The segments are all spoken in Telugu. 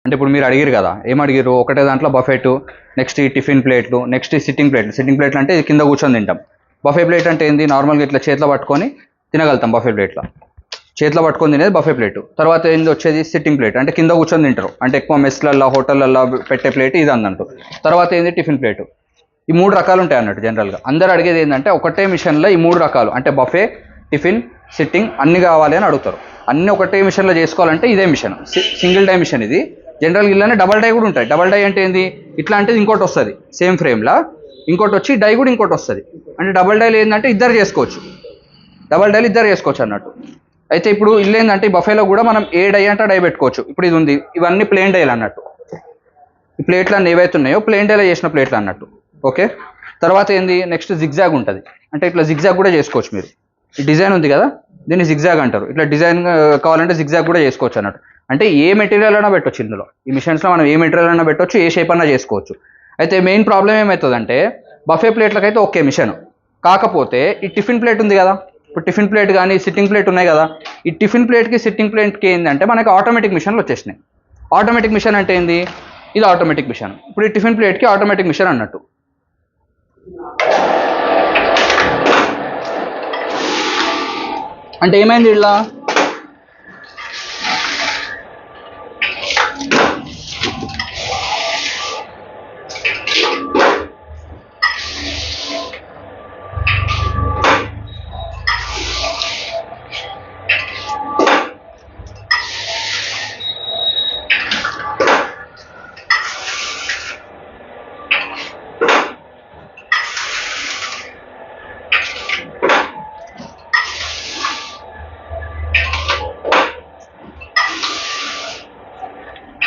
అంటే ఇప్పుడు మీరు అడిగారు కదా, ఏం అడిగారు? ఒకటే దాంట్లో బఫెట్, నెక్స్ట్ ఈ టిఫిన్ ప్లేట్లు, నెక్స్ట్ ఈ సిట్టింగ్ ప్లేట్లు. సిట్టింగ్ ప్లేట్లు అంటే ఇది కింద కూర్చొని తింటాం. బఫే ప్లేట్ అంటే ఏంది? నార్మల్గా ఇట్లా చేతిలో పట్టుకొని తినగలుగుతాం బఫే ప్లేట్లో. చేతిలో పట్టుకొని తినేది బఫే ప్లేట్. తర్వాత ఏంది వచ్చేది? సిట్టింగ్ ప్లేట్, అంటే కింద కూర్చొని తింటారు. అంటే ఎక్కువ మెస్లల్లో హోటళ్ళల్లో పెట్టే ప్లేట్ ఇది అన్నట్టు. తర్వాత ఏంది? Tiffin plate. ఈ 3 రకాలు ఉంటాయి అన్నట్టు జనరల్గా. అందరు అడిగేది ఏంటంటే ఒకటే మిషన్లో ఈ 3 రకాలు, అంటే బఫే, టిఫిన్, సిట్టింగ్ అన్ని కావాలి అని అడుగుతారు. అన్ని ఒకటే మిషన్లో చేసుకోవాలంటే ఇదే మిషన్, సింగిల్ డై మిషన్ ఇది. జనరల్గా ఇలానే డబల్ డై కూడా ఉంటాయి. డబల్ డై అంటే ఏంది? ఇట్లా అంటే ఇంకోటి వస్తుంది సేమ్ ఫ్రేమ్లా, ఇంకోటి వచ్చి డై కూడా ఇంకోటి వస్తుంది. అంటే డబల్ డైలు ఏంటంటే ఇద్దరు చేసుకోవచ్చు, డబల్ డైలు ఇద్దరు చేసుకోవచ్చు అన్నట్టు. అయితే ఇప్పుడు ఇల్లు ఏంటంటే ఈ బఫేలో కూడా మనం ఏ డై అంటే డై పెట్టుకోవచ్చు. ఇప్పుడు ఇది ఉంది, ఇవన్నీ ప్లేన్ డైలు అన్నట్టు. ఈ ప్లేట్లు అన్నీ ఏవైతే ఉన్నాయో ప్లేన్ డైలో చేసిన ప్లేట్లు అన్నట్టు. ఓకే. తర్వాత ఏంది? నెక్స్ట్ జిగ్జాగ్ ఉంటుంది. అంటే ఇట్లా జిగ్జాగ్ కూడా చేసుకోవచ్చు మీరు. ఈ డిజైన్ ఉంది కదా, దీన్ని జిగ్జాగ్ అంటారు. ఇట్లా డిజైన్ కావాలంటే జిగ్జాగ్ కూడా చేసుకోవచ్చు అన్నట్టు. అంటే ఏ మెటీరియల్ అయినా పెట్టవచ్చు ఇందులో. ఈ మిషన్స్లో మనం ఏ మెటీరియల్ అయినా పెట్టవచ్చు, ఏ షేప్ అయినా చేసుకోవచ్చు. అయితే మెయిన్ ప్రాబ్లం ఏమవుతుందంటే బఫే ప్లేట్లకైతే ఓకే మిషన్, కాకపోతే ఈ టిఫిన్ ప్లేట్ ఉంది కదా, ఇప్పుడు టిఫిన్ ప్లేట్ కానీ సిట్టింగ్ ప్లేట్ ఉన్నాయి కదా, ఈ టిఫిన్ ప్లేట్కి సిట్టింగ్ ప్లేట్కి ఏంటంటే మనకి ఆటోమేటిక్ మిషన్లు వచ్చేసినాయి. ఆటోమేటిక్ మిషన్ అంటే ఏంది? ఇది ఆటోమేటిక్ మిషన్. ఇప్పుడు ఈ టిఫిన్ ప్లేట్కి ఆటోమేటిక్ మిషన్ అన్నట్టు. అంటే ఏమైంది ఇలా?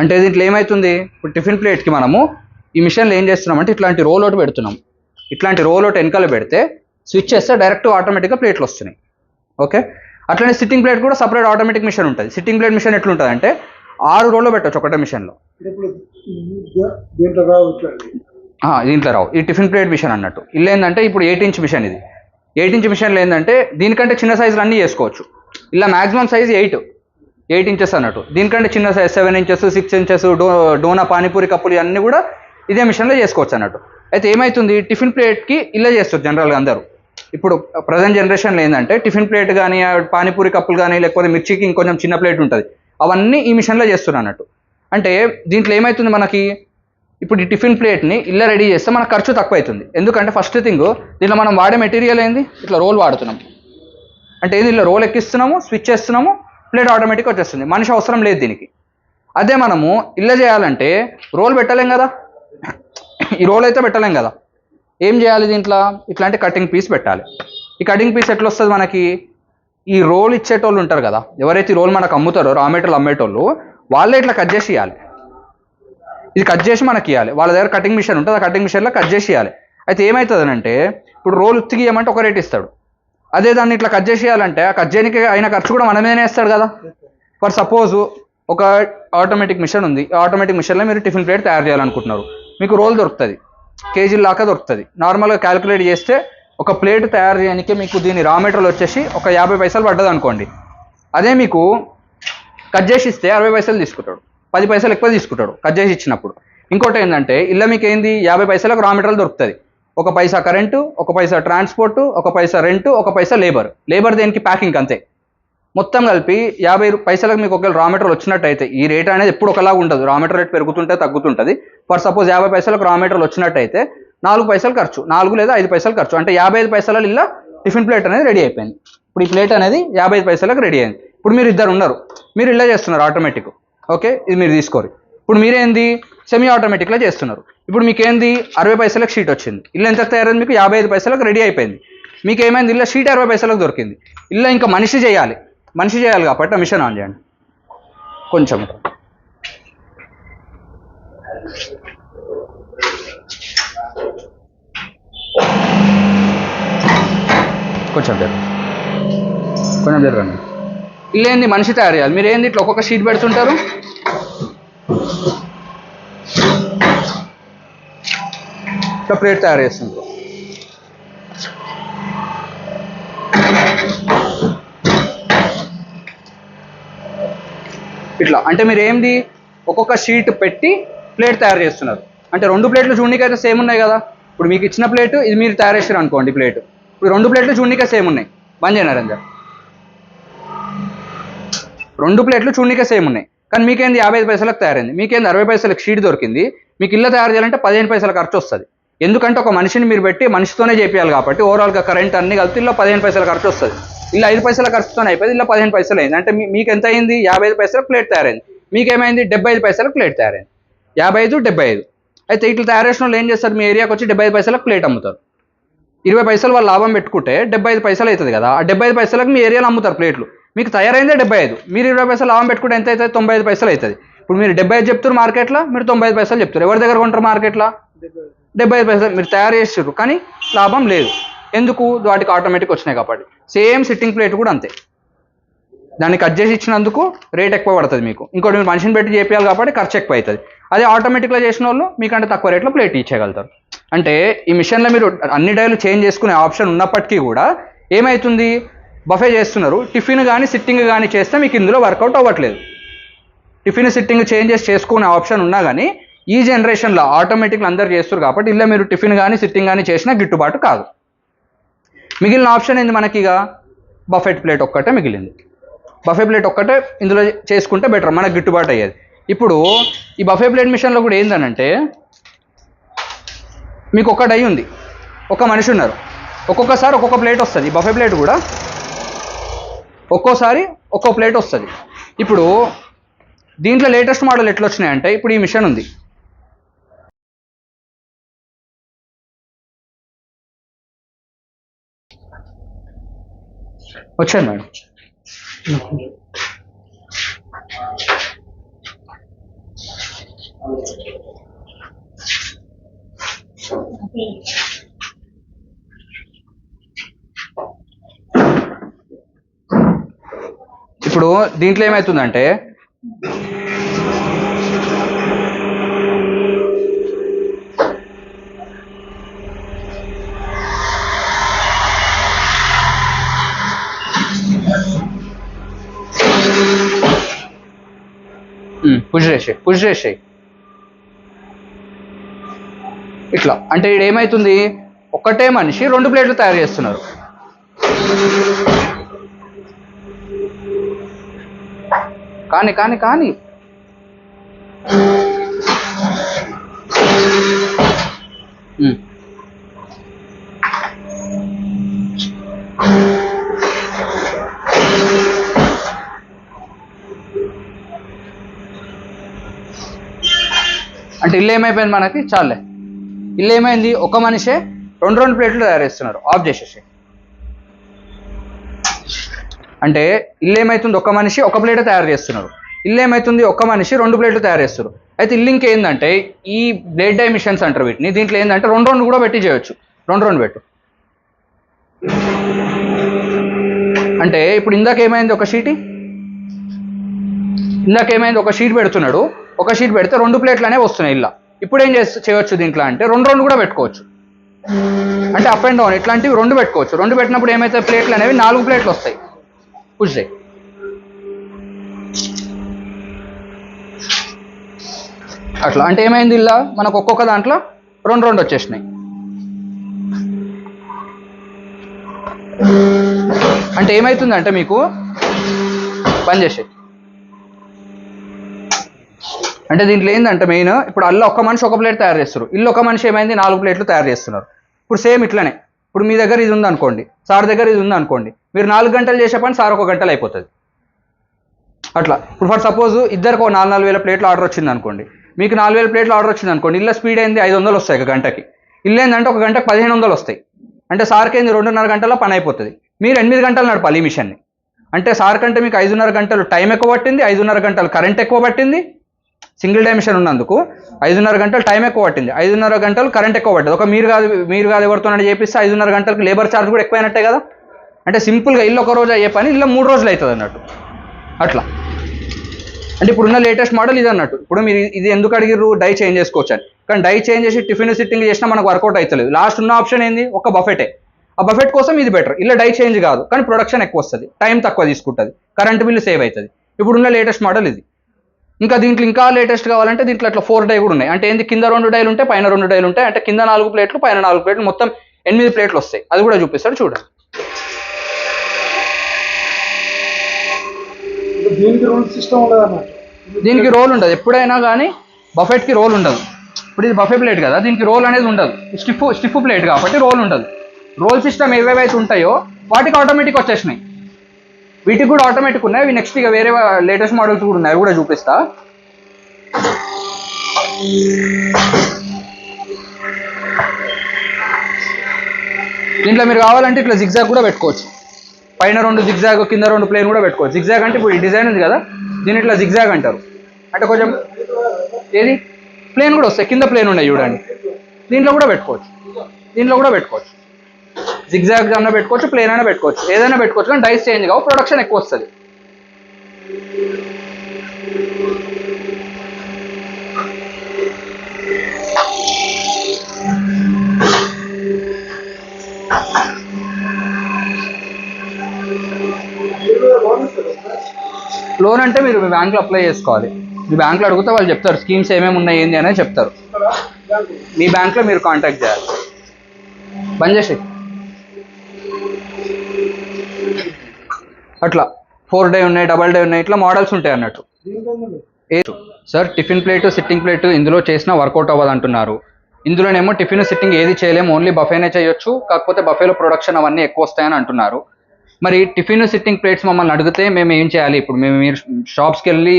అంటే దీంట్లో ఏమవుతుంది? ఇప్పుడు టిఫిన్ ప్లేట్కి మనము ఈ మిషన్లో ఏం చేస్తున్నామంటే ఇట్లాంటి రోల్ అవుట్ పెడుతున్నాం. ఇట్లాంటి రోల్ అవుట్ వెనకాల పెడితే స్విచ్ చేస్తే డైరెక్ట్ ఆటోమేటిక్గా ప్లేట్లు వస్తున్నాయి. ఓకే. అట్లనే సిట్టింగ్ ప్లేట్ కూడా సపరేట్ ఆటోమేటిక్ మిషన్ ఉంటుంది. సిట్టింగ్ ప్లేట్ మిషన్ ఎట్లుంటుంది అంటే 6 రోల్లో పెట్టవచ్చు ఒకటే మిషన్లో. దీంట్లో రావు. ఈ టిఫిన్ ప్లేట్ మిషన్ అన్నట్టు. ఇల్లు ఏంటంటే ఇప్పుడు 8 ఇంచ్ మిషన్ ఇది. 8 ఇంచ్ మిషన్లో ఏంటంటే దీనికంటే చిన్న సైజులు అన్నీ చేసుకోవచ్చు. ఇలా మ్యాక్సిమం సైజ్ 8 ఇంచెస్ అన్నట్టు. దీనికంటే చిన్న సైజ్ 7 ఇంచెస్, 6 ఇంచెస్, డోనా పానీపూరి కప్పులు అన్నీ కూడా ఇదే మిషన్లో చేసుకోవచ్చు అన్నట్టు. అయితే ఏమవుతుంది? టిఫిన్ ప్లేట్కి ఇలా చేస్తారు జనరల్గా అందరూ. ఇప్పుడు ప్రజెంట్ జనరేషన్లో ఏంటంటే టిఫిన్ ప్లేట్ కానీ, పానీపూరి కప్పులు కానీ, లేకపోతే మిర్చికి ఇంకొంచెం చిన్న ప్లేట్ ఉంటుంది, అవన్నీ ఈ మిషన్లో చేస్తున్నారు అన్నట్టు. అంటే దీంట్లో ఏమవుతుంది మనకి? ఇప్పుడు ఈ టిఫిన్ ప్లేట్ని ఇలా రెడీ చేస్తే మనకు ఖర్చు తక్కువ అవుతుంది. ఎందుకంటే ఫస్ట్ థింగ్ దీంట్లో మనం వాడే మెటీరియల్ ఏంది? ఇట్లా రోల్ వాడుతున్నాం. అంటే ఏంది? ఇలా రోల్ ఎక్కిస్తున్నాము, స్విచ్ చేస్తున్నాము, ప్లేట్ ఆటోమేటిక్గా వచ్చేస్తుంది. మనిషి అవసరం లేదు దీనికి. అదే మనము ఇలా చేయాలంటే రోల్ పెట్టలేం కదా, ఈ రోల్ అయితే పెట్టలేం కదా. ఏం చేయాలి దీంట్లో? ఇట్లాంటి కటింగ్ పీస్ పెట్టాలి. ఈ కటింగ్ పీస్ ఎట్లా వస్తుంది మనకి? ఈ రోల్ ఇచ్చేటోళ్ళు ఉంటారు కదా, ఎవరైతే ఈ రోల్ మనకు అమ్ముతారో, రా మెటీరియల్ అమ్మేటోళ్ళు, వాళ్ళే ఇట్లా కట్ చేసి ఇవ్వాలి. ఇది కట్ చేసి మనకి ఇవ్వాలి. వాళ్ళ దగ్గర కటింగ్ మిషన్ ఉంటుంది, ఆ కటింగ్ మిషన్లో కట్ చేసి ఇవ్వాలి. అయితే ఏమవుతుందనంటే ఇప్పుడు రోల్ ఉత్తికి ఇవ్వమంటే ఒక రేట్ ఇస్తాడు. అదే దాన్ని ఇట్లా కట్ చేసి ఇవ్వాలంటే ఆ కట్ చేయడానికి అయిన ఖర్చు కూడా మనమేనే వేస్తాడు కదా. ఫర్ సపోజ్ ఒక ఆటోమేటిక్ మిషన్ ఉంది. ఆటోమేటిక్ మిషన్లో మీరు టిఫిన్ ప్లేట్ తయారు చేయాలనుకుంటున్నారు. మీకు రోల్ దొరుకుతుంది, కేజీల దాకా దొరుకుతుంది. నార్మల్గా క్యాలిక్యులేట్ చేస్తే ఒక ప్లేట్ తయారు చేయడానికి మీకు దీని రా మెటీరియల్ వచ్చేసి ఒక 50 పైసలు పడ్డది అనుకోండి. అదే మీకు కట్ చేసి ఇస్తే 60 పైసలు తీసుకుంటాడు, 10 పైసలు ఎక్కువ తీసుకుంటాడు కట్ చేసి ఇచ్చినప్పుడు. ఇంకోటి ఏంటంటే ఇలా మీకు ఏంది 50 పైసలకు రా మెటీరియల్ దొరుకుతుంది. 1 పైసా కరెంటు, 1 పైసా ట్రాన్స్పోర్ట్, 1 పైసా రెంటు, 1 పైసా లేబర్ దేనికి ప్యాకింగ్ అంతే. మొత్తం కలిపి 50 పైసలకు మీకు ఒకవేళ రా మెటీరియల్ వచ్చినట్టయితే, ఈ రేట్ అనేది ఎప్పుడు ఒకలాగా ఉండదు, రా మెటీరియల్ రేట్ పెరుగుతుంటే తగ్గుతుంటుంది. ఫర్ సపోజ్ 50 పైసలకు రా మెటీరియల్ వచ్చినట్టయితే 4 పైసలు ఖర్చు, 4 లేదా 5 పైసలు ఖర్చు, అంటే 55 పైసలలో ఇలా టిఫిన్ ప్లేట్ అనేది రెడీ అయిపోయింది. ఇప్పుడు ఈ ప్లేట్ అనేది 55 పైసలకు రెడీ అయింది. ఇప్పుడు మీరు ఇద్దరు ఉన్నారు, మీరు ఇలా చేస్తున్నారు ఆటోమేటిక్. ఓకే, ఇది మీరు తీసుకోరు. ఇప్పుడు మీరేంది సెమీ ఆటోమేటిక్లో చేస్తున్నారు. ఇప్పుడు మీకు ఏంది 60 పైసలకు షీట్ వచ్చింది. ఇల్లు ఎంత తయారైంది? మీకు 55 పైసలకు రెడీ అయిపోయింది. మీకు ఏమైంది? ఇలా షీట్ 60 పైసలకు దొరికింది. ఇలా ఇంకా మనిషి చేయాలి కాబట్టి మిషన్ ఆన్ చేయండి కొంచెం. కొంచెం జరగండి. ఇల్లు ఏంది మనిషి తయారు చేయాలి. మీరు ఏంది ఇట్లా ఒక్కొక్క షీట్ పెడుతుంటారు. ఇట్లా ప్లేట్ తయారు చేస్తుంటారు. ఇట్లా అంటే మీరు ఏంది ఒక్కొక్క షీట్ పెట్టి ప్లేట్ తయారు చేస్తున్నారు. అంటే 2 ప్లేట్లు చూడనీకి అయితే సేమ్ ఉన్నాయి కదా. ఇప్పుడు మీకు ఇచ్చిన ప్లేట్ ఇది మీరు తయారు చేసారు అనుకోండి ప్లేట్. ఇప్పుడు 2 ప్లేట్లు చూడనీకే సేమ్ ఉన్నాయి. బంద్ చేయనారు అందరు. 2 ప్లేట్లు చూడనీకే సేమ్ ఉన్నాయి. కానీ మీకేంది 55 పైసలకు తయారైంది, మీకేంది 60 పైసలకు షీట్ దొరికింది. మీకు ఇల్లు తయారు చేయాలంటే 15 పైసల ఖర్చు వస్తుంది. ఎందుకంటే ఒక మనిషిని మీరు పెట్టి మనిషితోనే చేయాలి కాబట్టి ఓవరాల్గా కరెంట్ అన్ని కలిపి ఇలా 15 పైసల ఖర్చు వస్తుంది. ఇలా 5 పైసల ఖర్చుతోనే అయిపోయింది, ఇలా 15 పైసలు అయింది. అంటే మీకు ఎంత అయింది? 55 పైసలకు ప్లేట్ తయారైంది. మీకేమైంది? 75 పైసలకు ప్లేట్ తయారైంది. 55, 75. అయితే ఇట్లా తయారు చేసిన వాళ్ళు ఏం చేస్తారు? మీ ఏరియాకి వచ్చి 75 పైసలకు ప్లేట్ అమ్ముతారు. 20 పైసలు వాళ్ళు లాభం పెట్టుకుంటే 75 పైసలు అవుతుంది కదా. ఆ 75 పైసలకు మీ ఏరియాలో అమ్ముతారు ప్లేట్లు. మీకు తయారైందే 75, మీరు 20 పైసలు లాభం పెట్టుకుంటే ఎంత అవుతుంది? 95 పైసలు అవుతుంది. ఇప్పుడు మీరు 75 చెప్తారు మార్కెట్లో, మీరు 95 పైసలు చెప్తారు. ఎవరి దగ్గర కొంటారు మార్కెట్లో? 75 పైసలు. మీరు తయారు చేసారు కానీ లాభం లేదు. ఎందుకు? వాటికి ఆటోమేటిక్ వచ్చినాయి కాబట్టి. సేమ్ సిట్టింగ్ ప్లేట్ కూడా అంతే. దాన్ని కట్ చేసి ఇచ్చినందుకు రేట్ ఎక్కువ పడుతుంది మీకు. ఇంకోటి మీరు మనిషిని పెట్టి చేయాలి కాబట్టి ఖర్చు ఎక్కువ అవుతుంది. అదే ఆటోమేటిక్గా చేసిన వాళ్ళు మీకంటే తక్కువ రేట్లో ప్లేట్ ఇచ్చేయగలుగుతారు. అంటే ఈ మిషన్లో మీరు అన్ని డైలు చేంజ్ చేసుకునే ఆప్షన్ ఉన్నప్పటికీ కూడా ఏమవుతుంది? బఫే చేస్తున్నారు. టిఫిన్ కానీ సిట్టింగ్ కానీ చేస్తే మీకు ఇందులో వర్కౌట్ అవ్వట్లేదు. టిఫిన్ సిట్టింగ్ చేంజెస్ చేసుకునే ఆప్షన్ ఉన్నా కానీ ఈ జనరేషన్లో ఆటోమేటిక్గా అందరు చేస్తారు కాబట్టి ఇలా మీరు టిఫిన్ కానీ సిట్టింగ్ కానీ చేసినా గిట్టుబాటు కాదు. మిగిలిన ఆప్షన్ ఏంది మనకి? ఇక బఫెట్ ప్లేట్ ఒక్కటే మిగిలింది. బఫే ప్లేట్ ఒక్కటే ఇందులో చేసుకుంటే బెటర్, మనకు గిట్టుబాటు అయ్యేది. ఇప్పుడు ఈ బఫే ప్లేట్ మిషన్లో కూడా ఏందనంటే మీకు ఒక డై ఉంది, ఒక మనిషి ఉన్నారు, ఒక్కొక్కసారి ఒక్కొక్క ప్లేట్ వస్తుంది. ఈ బఫే ప్లేట్ కూడా ఒక్కోసారి ఒక్కో ప్లేట్ వస్తుంది. ఇప్పుడు దీంట్లో లేటెస్ట్ మోడల్ ఎట్లా వచ్చినాయంటే ఇప్పుడు ఈ మిషన్ ఉంది. వచ్చాను మేడం. ఇప్పుడు దీంట్లో ఏమవుతుందంటే పుష్ చేసేయి ఇట్లా. అంటే ఇక్కడ ఏమవుతుంది? ఒక్కటే మనిషి 2 ప్లేట్లు తయారు చేస్తున్నారు. కానీ కానీ కానీ అంటే ఇల్లు ఏమైపోయింది మనకి? చాలే. ఇల్లు ఏమైంది? ఒక మనిషే 2 ప్లేట్లు తయారు చేస్తున్నారు. ఆఫ్ చేసేసి. అంటే ఇల్లు ఏమవుతుంది? ఒక మనిషి ఒక ప్లేట్ తయారు చేస్తున్నారు. ఇల్లు ఏమవుతుంది? ఒక మనిషి 2 ప్లేట్లు తయారు చేస్తారు. అయితే ఇల్లు ఇంకేందంటే ఈ బ్లేడ్ డై మిషన్స్ అంటారు వీటిని. దీంట్లో ఏంటంటే 2 కూడా పెట్టి చేయొచ్చు. 2 పెట్టు. అంటే ఇప్పుడు ఇందాకేమైంది? ఒక షీట్ పెడుతున్నాడు. ఒక షీట్ పెడితే 2 ప్లేట్లు అనేవి వస్తున్నాయి ఇలా. ఇప్పుడు ఏం చేయొచ్చు దీంట్లో అంటే 2 కూడా పెట్టుకోవచ్చు. అంటే అప్ అండ్ డౌన్ ఇట్లాంటివి 2 పెట్టుకోవచ్చు. 2 పెట్టినప్పుడు ఏమైతే ప్లేట్లు అనేవి 4 ప్లేట్లు వస్తాయి. పుష్ చేయి. అట్లా అంటే ఏమైంది? ఇలా మనకు ఒక్కొక్క దాంట్లో 2 వచ్చేసినాయి. అంటే ఏమవుతుందంటే మీకు పని చేసే అంటే దీంట్లో ఏంటంటే మెయిన్ ఇప్పుడు అల్ల ఒక్క మనిషి ఒక ప్లేట్ తయారు చేస్తారు. ఇల్లు ఒక మనిషి ఏమైంది? 4 ప్లేట్లు తయారు చేస్తున్నారు. ఇప్పుడు సేమ్ ఇట్లనే ఇప్పుడు మీ దగ్గర ఇది ఉందనుకోండి, సార్ దగ్గర ఇది ఉందనుకోండి, మీరు 4 గంటలు చేసే పని సార్ 1 గంటలో అయిపోతుంది. అట్లా ఇప్పుడు ఫర్ సపోజ్ ఇద్దరికి 4,000 ప్లేట్లు ఆర్డర్ వచ్చింది అనుకోండి, మీకు 4,000 ప్లేట్లు ఆర్డర్ వచ్చింది అనుకోండి, ఇళ్ళ స్పీడ్ ఏంది? 500 వస్తాయి ఒక గంటకి. ఇల్లు ఏంటంటే ఒక గంటకు 1,500 వస్తాయి. అంటే సార్కి ఏంది? 2.5 గంటల్లో పని అయిపోతుంది. మీరు 8 గంటలు నడపాలి ఈ మిషన్ని. అంటే సార్ కంటే మీకు 5.5 గంటలు టైం ఎక్కువ పట్టింది, 5.5 గంటలు కరెంట్ ఎక్కువ పట్టింది. సింగిల్ డై మిషన్ ఉన్నందుకు 5.5 గంటలు టైం ఎక్కువ పట్టింది, 5.5 గంటలు కరెంట్ ఎక్కువ పట్టింది. ఒక మీరు కాదు ఎవరితోనని చేపిస్తే 5.5 గంటలకు లేబర్ ఛార్జ్ కూడా ఎక్కువైనట్టే కదా. అంటే సింపుల్గా ఇల్లు ఒక రోజు అయ్యే పని ఇల్లు 3 రోజులు అవుతుంది అన్నట్టు. అట్లా అంటే ఇప్పుడున్న లేటెస్ట్ మోడల్ ఇది అన్నట్టు. ఇప్పుడు మీరు ఇది ఎందుకు అడిగిర్రు? డై చేంజ్ చేసుకోవచ్చు అని. కానీ డై చేంజ్ చేసి టిఫిన్ సిట్టింగ్ చేసినా మనకు వర్కౌట్ అవుతలేదు. లాస్ట్ ఉన్న ఆప్షన్ ఏంది? ఒక బఫెటే. ఆ బఫెట్ కోసం ఇది బెటర్. ఇలా డై చేంజ్ కాదు కానీ ప్రొడక్షన్ ఎక్కువ వస్తుంది, టైం తక్కువ తీసుకుంటుంది, కరెంట్ బిల్లు సేవ్ అవుతుంది. ఇప్పుడున్న లేటెస్ట్ మోడల్ ఇది. ఇంకా దీంట్లో ఇంకా లేటెస్ట్ కావాలంటే దీంట్లో అట్లా 4 డై కూడా ఉన్నాయి. అంటే ఏంది, కింద 2 డైలు ఉంటాయి, పైన 2 డైలు ఉంటాయి. అంటే కింద 4 ప్లేట్లు, పైన 4 ప్లేట్లు, మొత్తం 8 ప్లేట్లు వస్తాయి. అది కూడా చూపిస్తాడు చూడండి. దీనికి రోల్ ఉండదు ఎప్పుడైనా కానీ, బఫెట్కి రోల్ ఉండదు. ఇప్పుడు ఇది బఫే ప్లేట్ కదా, దీనికి రోల్ అనేది ఉండదు. స్టిఫ్ ప్లేట్ కాబట్టి రోల్ ఉండదు. రోల్ సిస్టమ్ ఏవేవైతే ఉంటాయో వాటికి ఆటోమేటిక్ వచ్చేసినాయి. వీటికి కూడా ఆటోమేటిక్ ఉన్నాయి. అవి నెక్స్ట్ ఇక వేరే లేటెస్ట్ మోడల్స్ కూడా ఉన్నాయి, అవి కూడా చూపిస్తా. దీంట్లో మీరు కావాలంటే ఇట్లా జిగ్జాగ్ కూడా పెట్టుకోవచ్చు. పైన 2 జిగ్జాగ్, కింద 2 ప్లేన్ కూడా పెట్టుకోవచ్చు. జిగ్జాగ్ అంటే ఇప్పుడు ఈ డిజైన్ ఉంది కదా, దీని ఇట్లా జిగ్జాగ్ అంటారు. అంటే కొంచెం ఏది ప్లేన్ కూడా వస్తాయి, కింద ప్లేన్ ఉన్నాయి చూడండి. దీంట్లో కూడా పెట్టుకోవచ్చు, దీంట్లో కూడా పెట్టుకోవచ్చు. జిగ్జాగ్ అన్న పెట్టుకోవచ్చు, ప్లేన్ అయినా పెట్టుకోవచ్చు, ఏదైనా పెట్టుకోవచ్చు. కానీ డైస్ చేంజ్ కావు, ప్రొడక్షన్ ఎక్కువ వస్తుంది. లోన్ అంటే మీరు మీ బ్యాంక్లో అప్లై చేసుకోవాలి. మీ బ్యాంక్లో అడిగితే వాళ్ళు చెప్తారు స్కీమ్స్ ఏమేమి ఉన్నాయి ఏంటి అనేది చెప్తారు. మీ బ్యాంక్లో మీరు కాంటాక్ట్ చేయాలి. బంద్ చేసి అట్లా 4 డై ఉన్నాయి, డబల్ డై ఉన్నాయి, ఇట్లా మోడల్స్ ఉంటాయి అన్నట్టు. Sir tiffin plate, sitting plate ఇందులో చేసినా వర్కౌట్ అవ్వదు అంటున్నారు. ఇందులోనేమో టిఫిన్ సిట్టింగ్ ఏది చేయలేము, ఓన్లీ బఫేనే చేయొచ్చు. కాకపోతే బఫేలో ప్రొడక్షన్ అవన్నీ ఎక్కువ వస్తాయని అంటున్నారు. మరి టిఫిన్ సిట్టింగ్ ప్లేట్స్ మమ్మల్ని అడిగితే మేము ఏం చేయాలి? ఇప్పుడు మీరు షాప్స్కి వెళ్ళి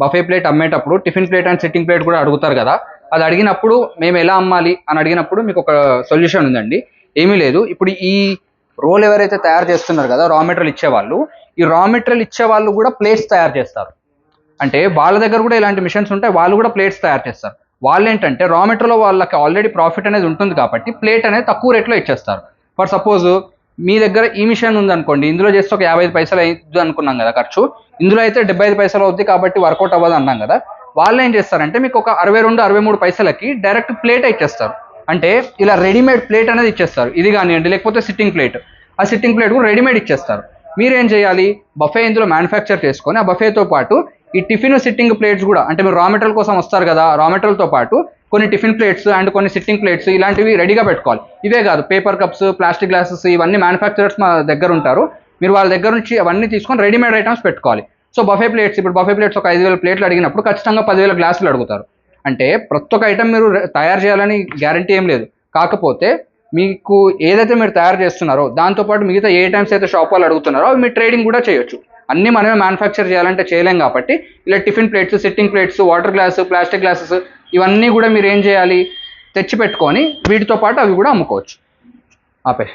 బఫే ప్లేట్ అమ్మేటప్పుడు tiffin plate and sitting plate కూడా అడుగుతారు కదా. అది అడిగినప్పుడు మేము ఎలా అమ్మాలి అని అడిగినప్పుడు మీకు ఒక సొల్యూషన్ ఉందండి. ఏమీ లేదు, ఇప్పుడు ఈ రోల్ ఎవరైతే తయారు చేస్తున్నారు కదా, రా మెటీరియల్ ఇచ్చేవాళ్ళు, ఈ రా మెటీరియల్ ఇచ్చేవాళ్ళు కూడా ప్లేట్స్ తయారు చేస్తారు. అంటే వాళ్ళ దగ్గర కూడా ఇలాంటి మిషన్స్ ఉంటాయి, వాళ్ళు కూడా ప్లేట్స్ తయారు చేస్తారు. వాళ్ళు ఏంటంటే రా మెటీరియల్ వాళ్ళకి ఆల్రెడీ ప్రాఫిట్ అనేది ఉంటుంది కాబట్టి ప్లేట్ అనేది తక్కువ రేట్లో ఇచ్చేస్తారు. ఫర్ సపోజ్ మీ దగ్గర ఈ మిషన్ ఉందనుకోండి, ఇందులో చేస్తే ఒక 55 పైసలు అవుతుంది అనుకున్నాం కదా ఖర్చు, ఇందులో అయితే 75 పైసలు అవుద్ది కాబట్టి వర్కౌట్ అవ్వదు అన్నాం కదా. వాళ్ళు ఏం చేస్తారంటే మీకు ఒక 62-63 పైసలకి డైరెక్ట్ ప్లేట్ ఇచ్చేస్తారు. అంటే ఇలా రెడీమేడ్ ప్లేట్ అనేది ఇచ్చేస్తారు. ఇది కానివ్వండి, లేకపోతే సిట్టింగ్ ప్లేట్, ఆ సిట్టింగ్ ప్లేట్ కూడా రెడీమేడ్ ఇచ్చేస్తారు. మీరేం చేయాలి, బఫే ఇందులో మ్యానుఫ్యాక్చర్ చేసుకొని ఆ బఫేతో పాటు ఈ టిఫిన్ సిట్టింగ్ ప్లేట్స్ కూడా, అంటే మీరు రా మెటీరియల్ కోసం వస్తారు కదా, రా మెటీరియల్తో పాటు కొన్ని టిఫిన్ ప్లేట్స్ అండ్ కొన్ని సిట్టింగ్ ప్లేట్స్ ఇలాంటివి రెడీగా పెట్టుకోవాలి. ఇవే కాదు, పేపర్ కప్స్, ప్లాస్టిక్ గ్లాసెస్, ఇవన్నీ మ్యానుఫ్యాక్చరర్స్ మా దగ్గర ఉంటారు. మీరు వాళ్ళ దగ్గర నుంచి అవన్నీ తీసుకొని రెడీమేడ్ ఐటమ్స్ పెట్టుకోవాలి. సో బఫే ప్లేట్స్, ఇప్పుడు బఫే ప్లేట్స్ ఒక 5,000 ప్లేట్లు అడిగినప్పుడు ఖచ్చితంగా 10,000 గ్లాసులు అడుగుతారు. అంటే ప్రతి ఒక్క ఐటమ్ మీరు తయారు చేయాలని గ్యారంటీ ఏం లేదు. కాకపోతే మీకు ఏదైతే మీరు తయారు చేస్తున్నారో దాంతోపాటు మిగతా ఏ ఐటమ్స్ అయితే షాప్ వాళ్ళు అడుగుతున్నారో అవి మీరు ట్రేడింగ్ కూడా చేయొచ్చు. అన్నీ మనమే మ్యానుఫ్యాక్చర్ చేయాలంటే చేయలేం కాబట్టి ఇలా tiffin plates, sitting plates, water glass, plastic glasses ఇవన్నీ కూడా మీరు ఏం చేయాలి, తెచ్చి పెట్టుకొని వీటితో పాటు అవి కూడా అమ్ముకోవచ్చు. ఆపే